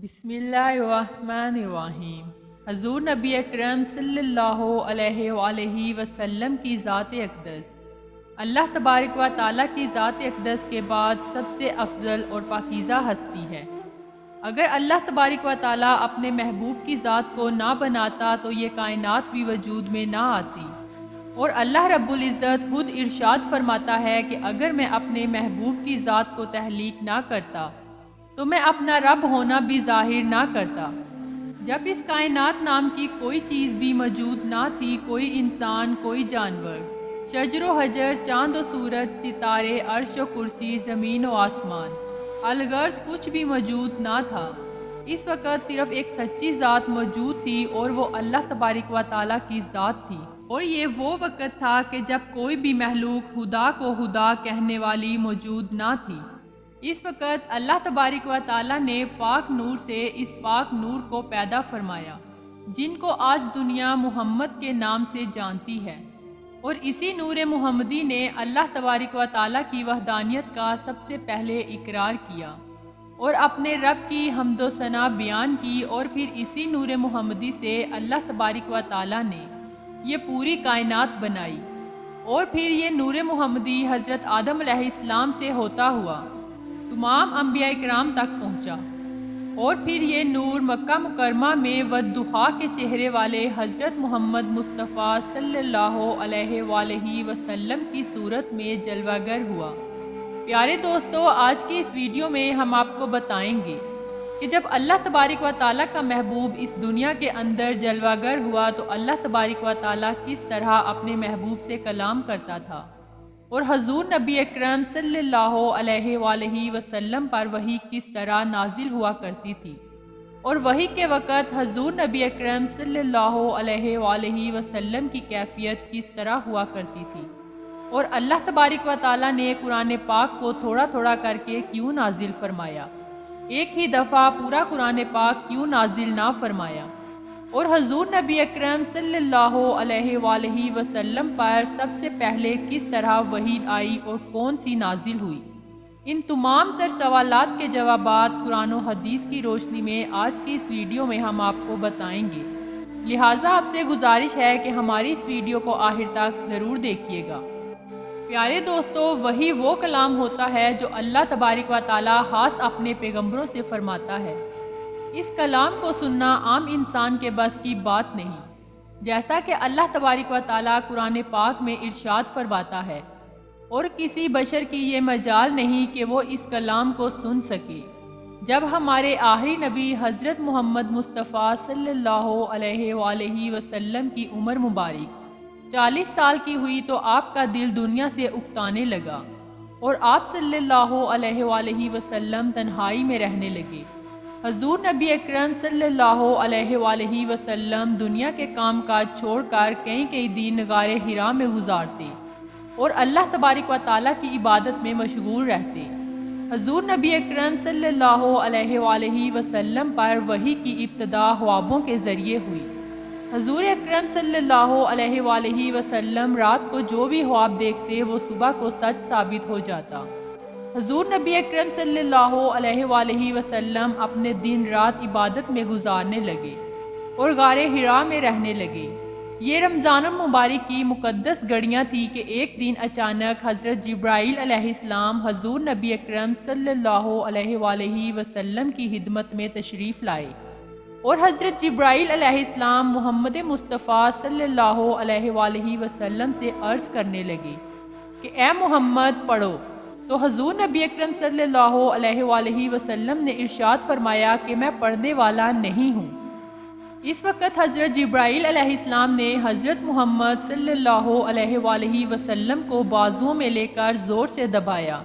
بسم اللہ الرحمن الرحیم۔ حضور نبی اکرم صلی اللہ علیہ وآلہ وسلم کی ذات اقدس اللہ تبارک و تعالیٰ کی ذات اقدس کے بعد سب سے افضل اور پاکیزہ ہستی ہے۔ اگر اللہ تبارک و تعالیٰ اپنے محبوب کی ذات کو نہ بناتا تو یہ کائنات بھی وجود میں نہ آتی، اور اللہ رب العزت خود ارشاد فرماتا ہے کہ اگر میں اپنے محبوب کی ذات کو تخلیق نہ کرتا تو میں اپنا رب ہونا بھی ظاہر نہ کرتا۔ جب اس کائنات نام کی کوئی چیز بھی موجود نہ تھی، کوئی انسان، کوئی جانور، شجر و حجر، چاند و سورج، ستارے، عرش و کرسی، زمین و آسمان، الغرض کچھ بھی موجود نہ تھا۔ اس وقت صرف ایک سچی ذات موجود تھی اور وہ اللہ تبارک و تعالیٰ کی ذات تھی، اور یہ وہ وقت تھا کہ جب کوئی بھی مخلوق خدا کو خدا کہنے والی موجود نہ تھی۔ اس وقت اللہ تبارک و تعالیٰ نے پاک نور سے اس پاک نور کو پیدا فرمایا، جن کو آج دنیا محمد کے نام سے جانتی ہے، اور اسی نور محمدی نے اللہ تبارک و تعالیٰ کی وحدانیت کا سب سے پہلے اقرار کیا اور اپنے رب کی حمد و ثنا بیان کی، اور پھر اسی نور محمدی سے اللہ تبارک و تعالیٰ نے یہ پوری کائنات بنائی، اور پھر یہ نور محمدی حضرت آدم علیہ السلام سے ہوتا ہوا تمام انبیاء کرام تک پہنچا، اور پھر یہ نور مکہ مکرمہ میں والضحیٰ کے چہرے والے حضرت محمد مصطفیٰ صلی اللہ علیہ وآلہ وسلم کی صورت میں جلوہ گر ہوا۔ پیارے دوستو، آج کی اس ویڈیو میں ہم آپ کو بتائیں گے کہ جب اللہ تبارک و تعالیٰ کا محبوب اس دنیا کے اندر جلوہ گر ہوا تو اللہ تبارک و تعالیٰ کس طرح اپنے محبوب سے کلام کرتا تھا، اور حضور نبی اکرم صلی اللہ علیہ وآلہ وسلم پر وحی کس طرح نازل ہوا کرتی تھی، اور وحی کے وقت حضور نبی اکرم صلی اللہ علیہ وآلہ وسلم کی کیفیت کس طرح ہوا کرتی تھی، اور اللہ تبارک و تعالیٰ نے قرآن پاک کو تھوڑا تھوڑا کر کے کیوں نازل فرمایا، ایک ہی دفعہ پورا قرآن پاک کیوں نازل نہ فرمایا، اور حضور نبی اکرم صلی اللہ علیہ وآلہ وسلم پر سب سے پہلے کس طرح وحی آئی اور کون سی نازل ہوئی۔ ان تمام تر سوالات کے جوابات قرآن و حدیث کی روشنی میں آج کی اس ویڈیو میں ہم آپ کو بتائیں گے، لہٰذا آپ سے گزارش ہے کہ ہماری اس ویڈیو کو آخر تک ضرور دیکھیے گا۔ پیارے دوستو، وحی وہ کلام ہوتا ہے جو اللہ تبارک و تعالیٰ خاص اپنے پیغمبروں سے فرماتا ہے۔ اس کلام کو سننا عام انسان کے بس کی بات نہیں، جیسا کہ اللہ تبارک و تعالیٰ قرآن پاک میں ارشاد فرماتا ہے، اور کسی بشر کی یہ مجال نہیں کہ وہ اس کلام کو سن سکے۔ جب ہمارے آخری نبی حضرت محمد مصطفیٰ صلی اللہ علیہ وآلہ وسلم کی عمر مبارک 40 سال کی ہوئی تو آپ کا دل دنیا سے اکتانے لگا، اور آپ صلی اللہ علیہ وآلہ وسلم تنہائی میں رہنے لگے۔ حضور نبی اکرم صلی اللہ علیہ وآلہ وسلم دنیا کے کام کاج چھوڑ کر کئی دن غار حرا میں گزارتے اور اللہ تبارک و تعالیٰ کی عبادت میں مشغول رہتے۔ حضور نبی اکرم صلی اللہ علیہ وآلہ وسلم پر وحی کی ابتدا خوابوں کے ذریعے ہوئی۔ حضور اکرم صلی اللہ علیہ وآلہ وسلم رات کو جو بھی خواب دیکھتے وہ صبح کو سچ ثابت ہو جاتا۔ حضور نبی اکرم صلی اللہ علیہ وآلہ وسلم اپنے دن رات عبادت میں گزارنے لگے اور غار حرا میں رہنے لگے۔ یہ رمضان المبارک کی مقدس گھڑیاں تھی کہ ایک دن اچانک حضرت جبرائیل علیہ السلام حضور نبی اکرم صلی اللہ علیہ وآلہ وسلم کی خدمت میں تشریف لائے، اور حضرت جبرائیل علیہ السلام محمد مصطفیٰ صلی اللہ علیہ وآلہ وسلم سے عرض کرنے لگے کہ اے محمد پڑھو، تو حضور نبی اکرم صلی اللہ علیہ وآلہ وسلم نے ارشاد فرمایا کہ میں پڑھنے والا نہیں ہوں۔ اس وقت حضرت جبرائیل علیہ السلام نے حضرت محمد صلی اللہ علیہ وآلہ وسلم کو بازوؤں میں لے کر زور سے دبایا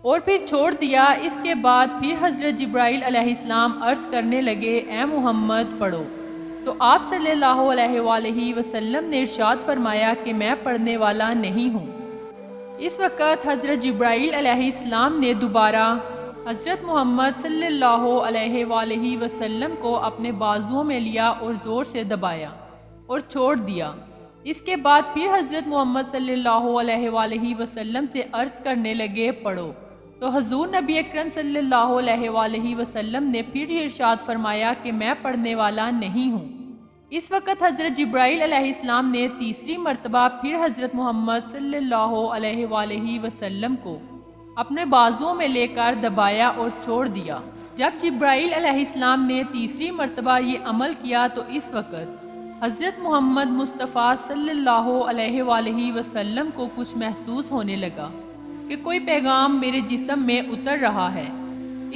اور پھر چھوڑ دیا۔ اس کے بعد پھر حضرت جبرائیل علیہ السلام عرض کرنے لگے اے محمد پڑھو، تو آپ صلی اللہ علیہ وآلہ وسلم نے ارشاد فرمایا کہ میں پڑھنے والا نہیں ہوں۔ اس وقت حضرت جبرائیل علیہ السلام نے دوبارہ حضرت محمد صلی اللہ علیہ وآلہ وسلم کو اپنے بازوؤں میں لیا اور زور سے دبایا اور چھوڑ دیا۔ اس کے بعد پھر حضرت محمد صلی اللہ علیہ وآلہ وسلم سے عرض کرنے لگے پڑھو، تو حضور نبی اکرم صلی اللہ علیہ وآلہ وسلم نے پھر یہ ارشاد فرمایا کہ میں پڑھنے والا نہیں ہوں۔ اس وقت حضرت جبرائیل علیہ السلام نے تیسری مرتبہ پھر حضرت محمد صلی اللہ علیہ وآلہ وسلم کو اپنے بازوؤں میں لے کر دبایا اور چھوڑ دیا۔ جب جبرائیل علیہ السلام نے تیسری مرتبہ یہ عمل کیا تو اس وقت حضرت محمد مصطفیٰ صلی اللہ علیہ وآلہ وسلم کو کچھ محسوس ہونے لگا کہ کوئی پیغام میرے جسم میں اتر رہا ہے۔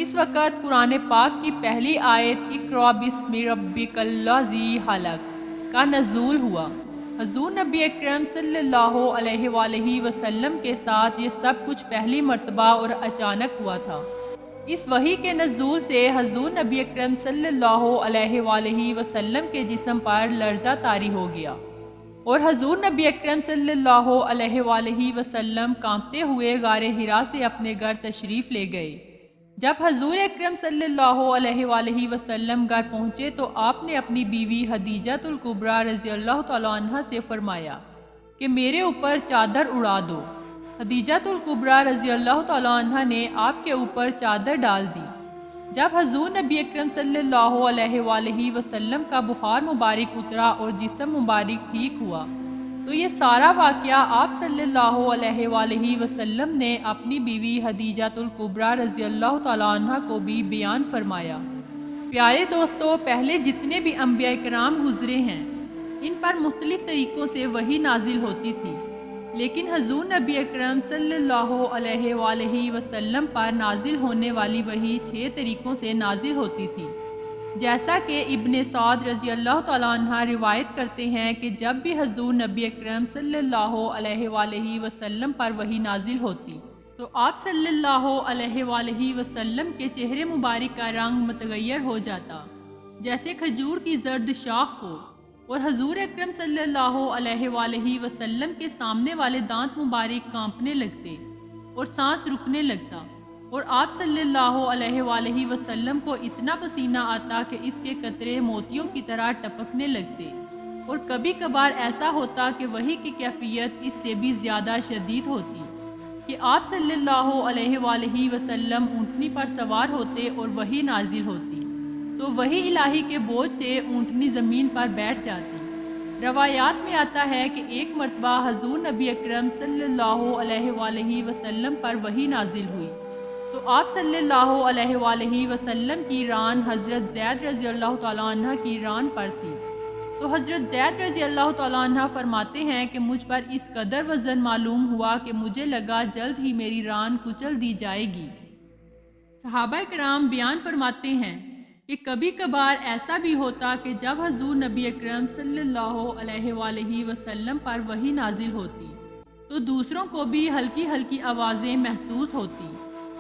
اس وقت قرآن پاک کی پہلی آیت اقرأ بسم ربک الذی خلق کا نزول ہوا۔ حضور نبی اکرم صلی اللہ علیہ وآلہ وسلم کے ساتھ یہ سب کچھ پہلی مرتبہ اور اچانک ہوا تھا۔ اس وحی کے نزول سے حضور نبی اکرم صلی اللہ علیہ وآلہ وسلم کے جسم پر لرزہ طاری ہو گیا اور حضور نبی اکرم صلی اللہ علیہ وآلہ وسلم کانپتے ہوئے غار حرا سے اپنے گھر تشریف لے گئے۔ جب حضور اکرم صلی اللہ علیہ وآلہ وسلم گھر پہنچے تو آپ نے اپنی بیوی خدیجہ الکبریٰ رضی اللہ تعالیٰ عنہ سے فرمایا کہ میرے اوپر چادر اڑا دو۔ خدیجہ الکبریٰ رضی اللہ تعالیٰ عنہ نے آپ کے اوپر چادر ڈال دی۔ جب حضور نبی اکرم صلی اللہ علیہ وآلہ وسلم کا بخار مبارک اترا اور جسم مبارک ٹھیک ہوا تو یہ سارا واقعہ آپ صلی اللہ علیہ وآلہ وسلم نے اپنی بیوی خدیجہ الکبریٰ رضی اللہ تعالیٰ عنہ کو بھی بیان فرمایا۔ پیارے دوستو، پہلے جتنے بھی انبیاء کرام گزرے ہیں ان پر مختلف طریقوں سے وحی نازل ہوتی تھی، لیکن حضور نبی اکرم صلی اللہ علیہ وآلہ وسلم پر نازل ہونے والی وحی 6 طریقوں سے نازل ہوتی تھی۔ جیسا کہ ابن سعد رضی اللہ تعالیٰ عنہ روایت کرتے ہیں کہ جب بھی حضور نبی اکرم صلی اللہ علیہ وآلہ وسلم پر وحی نازل ہوتی تو آپ صلی اللہ علیہ وآلہ وسلم کے چہرے مبارک کا رنگ متغیر ہو جاتا، جیسے کھجور کی زرد شاخ ہو، اور حضور اکرم صلی اللہ علیہ وآلہ وسلم کے سامنے والے دانت مبارک کانپنے لگتے اور سانس رکنے لگتا، اور آپ صلی اللہ علیہ وآلہ وسلم کو اتنا پسینہ آتا کہ اس کے قطرے موتیوں کی طرح ٹپکنے لگتے، اور کبھی کبھار ایسا ہوتا کہ وحی کی کیفیت اس سے بھی زیادہ شدید ہوتی کہ آپ صلی اللہ علیہ وآلہ وسلم اونٹنی پر سوار ہوتے اور وحی نازل ہوتی تو وحی الہی کے بوجھ سے اونٹنی زمین پر بیٹھ جاتی۔ روایات میں آتا ہے کہ ایک مرتبہ حضور نبی اکرم صلی اللہ علیہ وآلہ وسلم پر وحی نازل ہوئی تو آپ صلی اللہ علیہ وآلہ وسلم کی ران حضرت زید رضی اللہ تعالیٰ عنہ کی ران پر تھی، تو حضرت زید رضی اللہ تعالیٰ عنہ فرماتے ہیں کہ مجھ پر اس قدر وزن معلوم ہوا کہ مجھے لگا جلد ہی میری ران کچل دی جائے گی۔ صحابہ کرام بیان فرماتے ہیں کہ کبھی کبھار ایسا بھی ہوتا کہ جب حضور نبی اکرم صلی اللہ علیہ وآلہ وسلم پر وحی نازل ہوتی تو دوسروں کو بھی ہلکی ہلکی آوازیں محسوس ہوتی،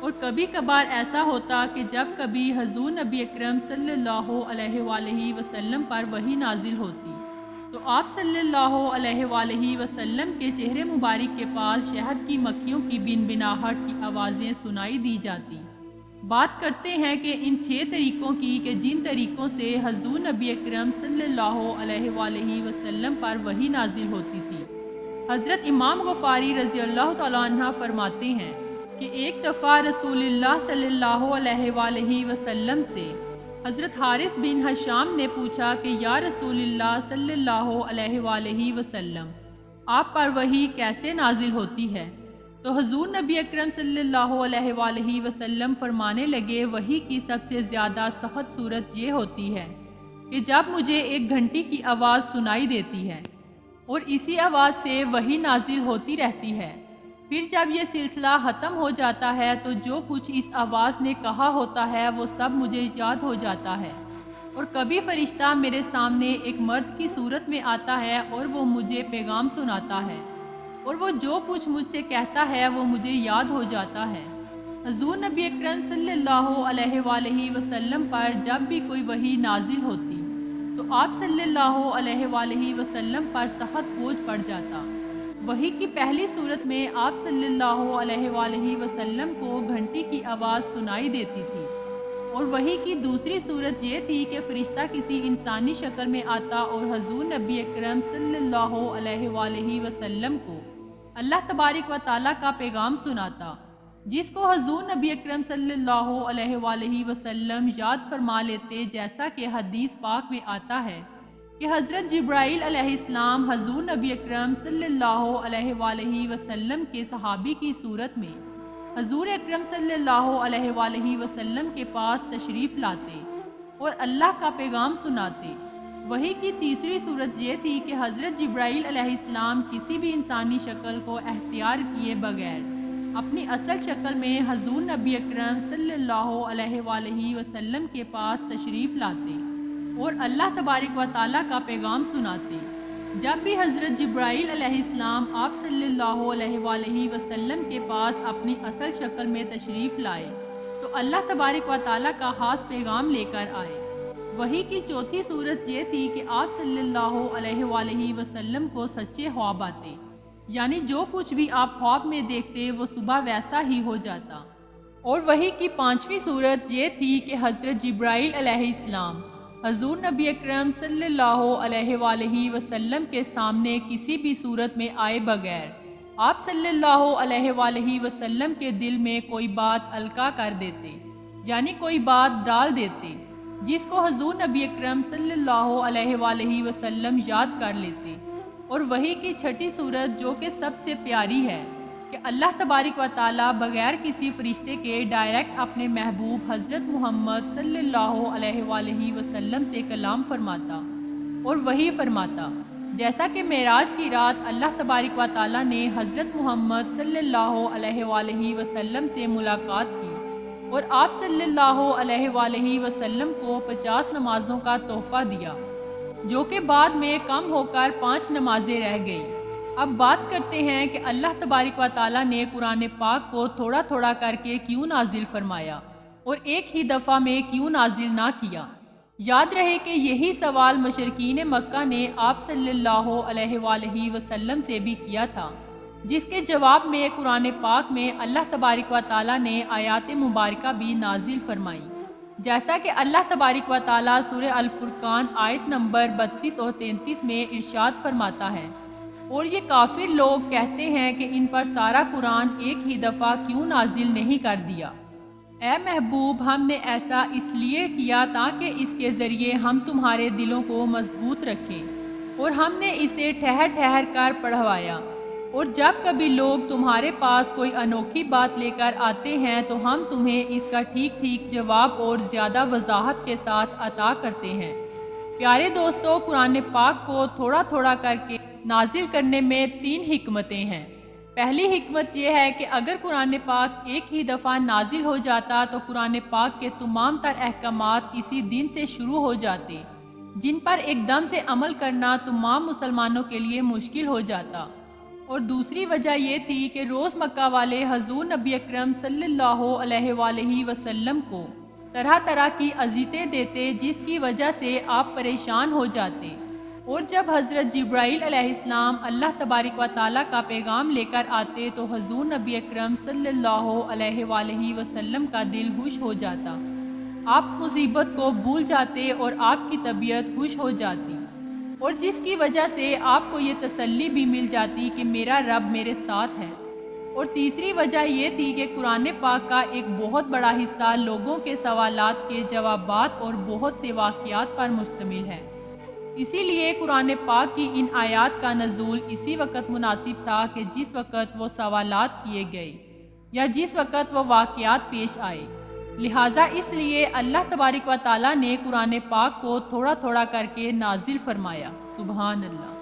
اور کبھی کبھار ایسا ہوتا کہ جب کبھی حضور نبی اکرم صلی اللہ علیہ وآلہ وسلم پر وحی نازل ہوتی تو آپ صلی اللہ علیہ وآلہ وسلم کے چہرے مبارک کے پاس شہد کی مکھیوں کی بن بناہٹ کی آوازیں سنائی دی جاتی۔ بات کرتے ہیں کہ ان 6 طریقوں کی کہ جن طریقوں سے حضور نبی اکرم صلی اللہ علیہ وآلہ وسلم پر وحی نازل ہوتی تھی۔ حضرت امام غفاری رضی اللہ تعالیٰ عنہ فرماتے ہیں کہ ایک دفعہ رسول اللہ صلی اللہ علیہ وآلہ وسلم سے حضرت حارث بن حشام نے پوچھا کہ یا رسول اللہ صلی اللہ علیہ وآلہ وسلم، آپ پر وحی کیسے نازل ہوتی ہے؟ تو حضور نبی اکرم صلی اللہ علیہ وآلہ وسلم فرمانے لگے، وحی کی سب سے زیادہ سخت صورت یہ ہوتی ہے کہ جب مجھے ایک گھنٹی کی آواز سنائی دیتی ہے اور اسی آواز سے وحی نازل ہوتی رہتی ہے، پھر جب یہ سلسلہ ختم ہو جاتا ہے تو جو کچھ اس آواز نے کہا ہوتا ہے وہ سب مجھے یاد ہو جاتا ہے، اور کبھی فرشتہ میرے سامنے ایک مرد کی صورت میں آتا ہے اور وہ مجھے پیغام سناتا ہے، اور وہ جو کچھ مجھ سے کہتا ہے وہ مجھے یاد ہو جاتا ہے۔ حضور نبی اکرم صلی اللہ علیہ وآلہ وسلم پر جب بھی کوئی وحی نازل ہوتی تو آپ صلی اللہ علیہ وآلہ وسلم پر سخت بوجھ پڑ جاتا۔ وحی کی پہلی صورت میں آپ صلی اللہ علیہ وآلہ وسلم کو گھنٹی کی آواز سنائی دیتی تھی، اور وحی کی دوسری صورت یہ تھی کہ فرشتہ کسی انسانی شکل میں آتا اور حضور نبی اکرم صلی اللہ علیہ وآلہ وسلم کو اللہ تبارک و تعالیٰ کا پیغام سناتا، جس کو حضور نبی اکرم صلی اللہ علیہ وآلہ وسلم یاد فرما لیتے، جیسا کہ حدیث پاک میں آتا ہے کہ حضرت جبرائیل علیہ السلام حضور نبی اکرم صلی اللہ علیہ وآلہ وسلم کے صحابی کی صورت میں حضور اکرم صلی اللہ علیہ وآلہ وسلم کے پاس تشریف لاتے اور اللہ کا پیغام سناتے۔ وحی کی تیسری صورت یہ تھی کہ حضرت جبرائیل علیہ السلام کسی بھی انسانی شکل کو اختیار کیے بغیر اپنی اصل شکل میں حضور نبی اکرم صلی اللہ علیہ وآلہ وسلم کے پاس تشریف لاتے اور اللہ تبارک و تعالیٰ کا پیغام سناتے۔ جب بھی حضرت جبرائیل علیہ السلام آپ صلی اللہ علیہ وآلہ وسلم کے پاس اپنی اصل شکل میں تشریف لائے تو اللہ تبارک و تعالیٰ کا خاص پیغام لے کر آئے۔ وحی کی چوتھی صورت یہ تھی کہ آپ صلی اللہ علیہ وآلہ وسلم کو سچے خواب آتے، یعنی جو کچھ بھی آپ خواب میں دیکھتے وہ صبح ویسا ہی ہو جاتا۔ اور وحی کی پانچویں صورت یہ تھی کہ حضرت جبرائیل علیہ السلام حضور نبی اکرم صلی اللہ علیہ وآلہ وسلم کے سامنے کسی بھی صورت میں آئے بغیر آپ صلی اللہ علیہ وآلہ وسلم کے دل میں کوئی بات القا کر دیتے، یعنی کوئی بات ڈال دیتے، جس کو حضور نبی اکرم صلی اللہ علیہ وآلہ وسلم یاد کر لیتے۔ اور وحی کی چھٹی صورت جو کہ سب سے پیاری ہے کہ اللہ تبارک و تعالیٰ بغیر کسی فرشتے کے ڈائریکٹ اپنے محبوب حضرت محمد صلی اللہ علیہ وآلہ وسلم سے کلام فرماتا اور وحی فرماتا، جیسا کہ معراج کی رات اللہ تبارک و تعالیٰ نے حضرت محمد صلی اللہ علیہ وآلہ وسلم سے ملاقات کی اور آپ صلی اللہ علیہ وآلہ وسلم کو 50 نمازوں کا تحفہ دیا، جو کہ بعد میں کم ہو کر 5 نمازیں رہ گئیں۔ اب بات کرتے ہیں کہ اللہ تبارک و تعالیٰ نے قرآن پاک کو تھوڑا تھوڑا کر کے کیوں نازل فرمایا اور ایک ہی دفعہ میں کیوں نازل نہ کیا۔ یاد رہے کہ یہی سوال مشرکین مکہ نے آپ صلی اللہ علیہ وآلہ وسلم سے بھی کیا تھا، جس کے جواب میں قرآن پاک میں اللہ تبارک و تعالیٰ نے آیات مبارکہ بھی نازل فرمائی، جیسا کہ اللہ تبارک و تعالیٰ سورہ الفرقان آیت نمبر 32 اور 33 میں ارشاد فرماتا ہے، اور یہ کافر لوگ کہتے ہیں کہ ان پر سارا قرآن ایک ہی دفعہ کیوں نازل نہیں کر دیا۔ اے محبوب، ہم نے ایسا اس لیے کیا تاکہ اس کے ذریعے ہم تمہارے دلوں کو مضبوط رکھیں، اور ہم نے اسے ٹھہر ٹھہر کر پڑھوایا، اور جب کبھی لوگ تمہارے پاس کوئی انوکھی بات لے کر آتے ہیں تو ہم تمہیں اس کا ٹھیک ٹھیک جواب اور زیادہ وضاحت کے ساتھ عطا کرتے ہیں۔ پیارے دوستو، قرآن پاک کو تھوڑا تھوڑا کر کے نازل کرنے میں 3 حکمتیں ہیں۔ پہلی حکمت یہ ہے کہ اگر قرآن پاک ایک ہی دفعہ نازل ہو جاتا تو قرآن پاک کے تمام تر احکامات اسی دن سے شروع ہو جاتے، جن پر ایک دم سے عمل کرنا تمام مسلمانوں کے لیے مشکل ہو جاتا۔ اور دوسری وجہ یہ تھی کہ روز مکہ والے حضور نبی اکرم صلی اللہ علیہ وآلہ وسلم کو طرح طرح کی اذیتیں دیتے، جس کی وجہ سے آپ پریشان ہو جاتے، اور جب حضرت جبرائیل علیہ السلام اللہ تبارک و تعالیٰ کا پیغام لے کر آتے تو حضور نبی اکرم صلی اللہ علیہ وآلہ وسلم کا دل خوش ہو جاتا، آپ مصیبت کو بھول جاتے اور آپ کی طبیعت خوش ہو جاتی، اور جس کی وجہ سے آپ کو یہ تسلی بھی مل جاتی کہ میرا رب میرے ساتھ ہے۔ اور تیسری وجہ یہ تھی کہ قرآن پاک کا ایک بہت بڑا حصہ لوگوں کے سوالات کے جوابات اور بہت سے واقعات پر مشتمل ہے، اسی لیے قرآن پاک کی ان آیات کا نزول اسی وقت مناسب تھا کہ جس وقت وہ سوالات کیے گئے یا جس وقت وہ واقعات پیش آئے۔ لہٰذا اس لیے اللہ تبارک و تعالیٰ نے قرآن پاک کو تھوڑا تھوڑا کر کے نازل فرمایا۔ سبحان اللہ۔